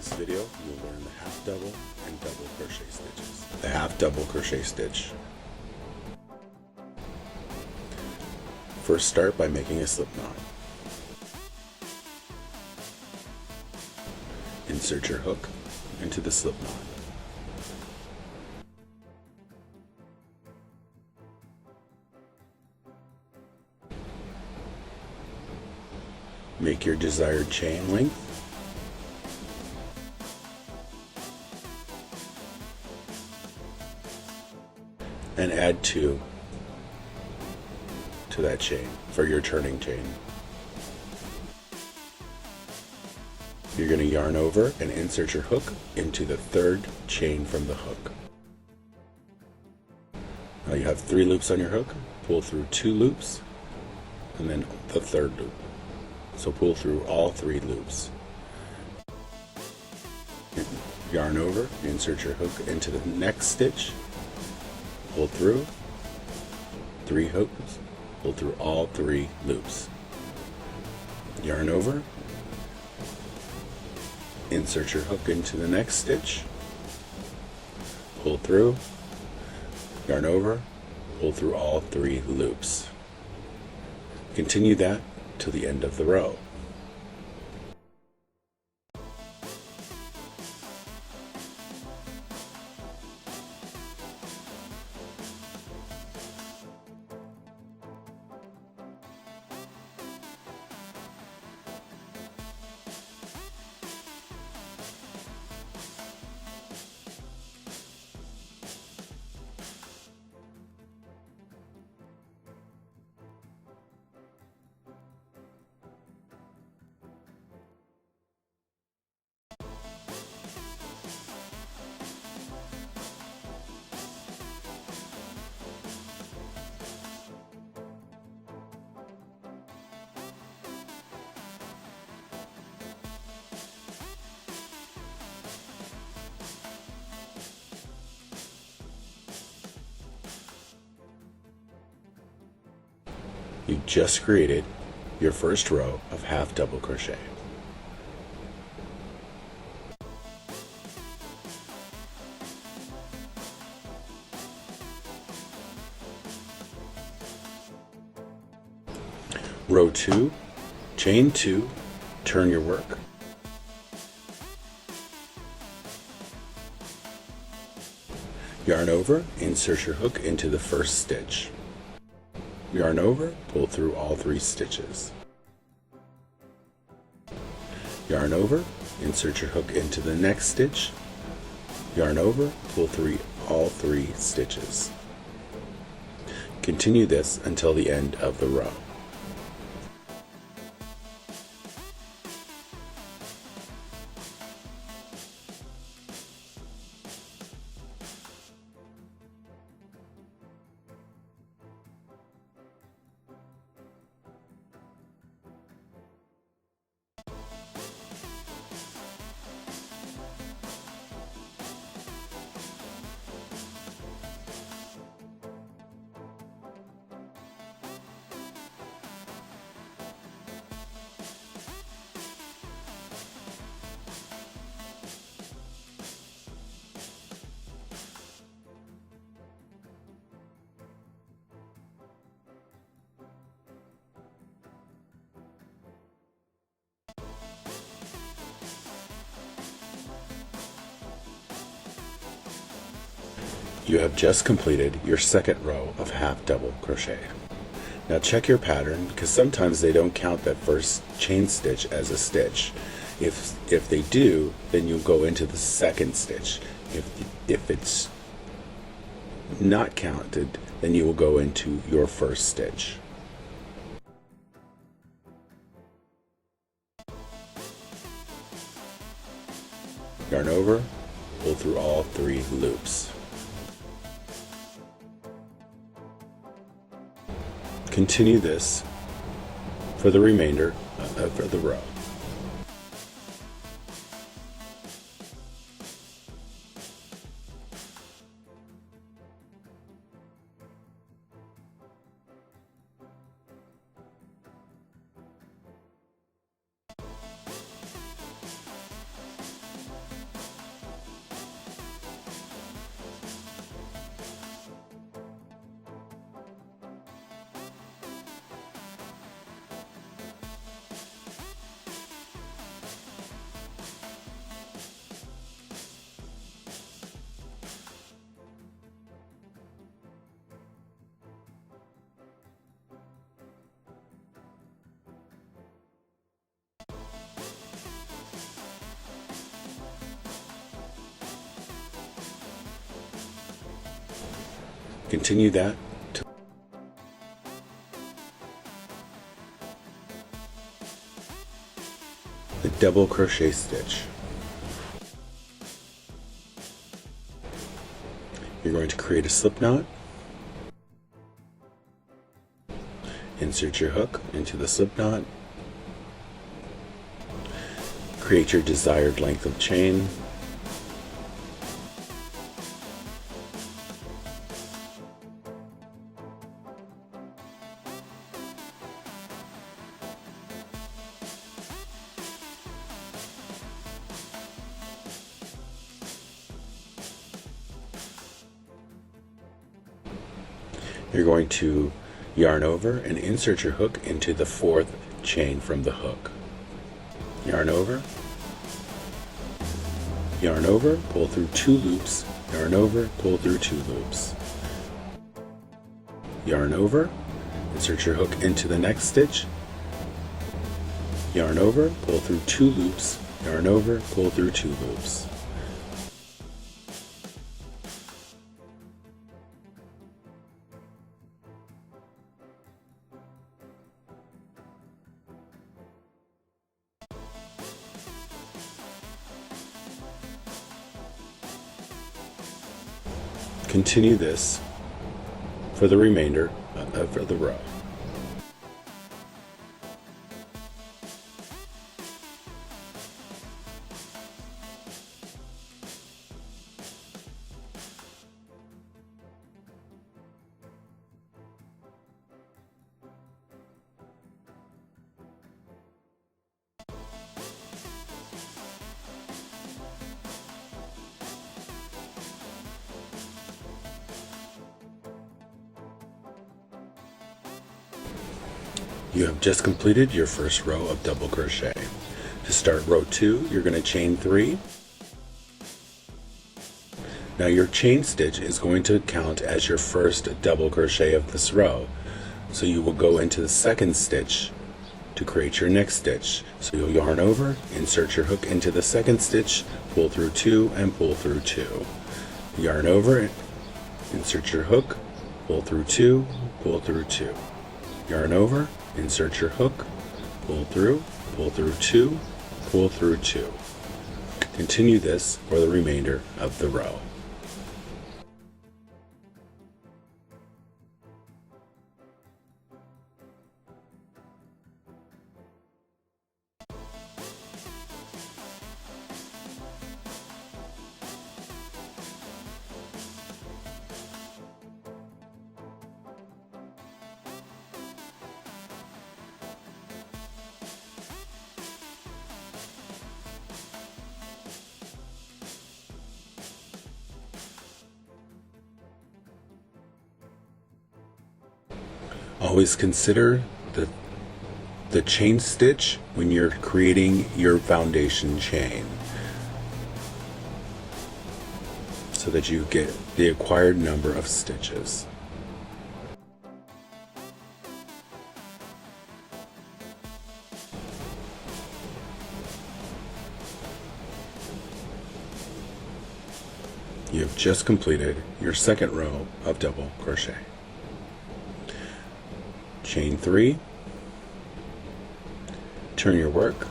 next video, you'll learn the half double and double crochet stitches. The half double crochet stitch. First start by making a slip knot. Insert your hook into the slip knot. Make your desired chain length. And add 2 to that chain for your turning chain. You're going to yarn over and insert your hook into the 3rd chain from the hook. Now you have 3 loops on your hook. Pull through 2 loops and then the 3rd loop. So pull through all 3 loops. Yarn over, insert your hook into the next stitch. Pull through 3 hooks, pull through all 3 loops. Yarn over, insert your hook into the next stitch, pull through, yarn over, pull through all 3 loops. Continue that till the end of the row. You just created your first row of half double crochet. Row 2, chain 2, turn your work. Yarn over, insert your hook into the first stitch. Yarn over, pull through all 3 stitches. Yarn over, insert your hook into the next stitch. Yarn over, pull through all 3 stitches. Continue this until the end of the row. You have just completed your second row of half double crochet. Now check your pattern, because sometimes they don't count that first chain stitch as a stitch. If they do, then you'll go into the second stitch. If it's not counted, then you will go into your first stitch. Yarn over, pull through all 3 loops. Continue this for the remainder of the row. Continue that to the double crochet stitch. You're going to create a slip knot, insert your hook into the slip knot, create your desired length of chain, you're going to yarn over and insert your hook into the fourth chain from the hook. Yarn over, pull through 2 loops, yarn over, pull through 2 loops. Yarn over, insert your hook into the next stitch, yarn over, pull through 2 loops, yarn over, pull through 2 loops. Continue this for the remainder of the row. You have just completed your first row of double crochet. To start row 2, you're going to chain 3. Now your chain stitch is going to count as your first double crochet of this row. So you will go into the second stitch to create your next stitch. So you'll yarn over, insert your hook into the second stitch, pull through 2 and pull through 2. Yarn over, insert your hook, pull through 2, pull through 2. Yarn over, insert your hook, pull through 2, pull through 2. Continue this for the remainder of the row. Always consider the chain stitch when you're creating your foundation chain, so that you get the acquired number of stitches. You have just completed your second row of double crochet. Chain 3, turn your work,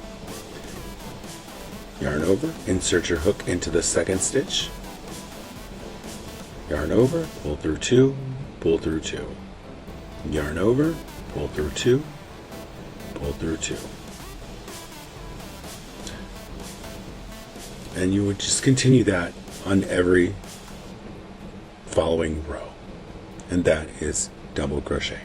yarn over, insert your hook into the second stitch, yarn over, pull through 2, pull through 2, yarn over, pull through 2, pull through 2. And you would just continue that on every following row, and that is double crochet.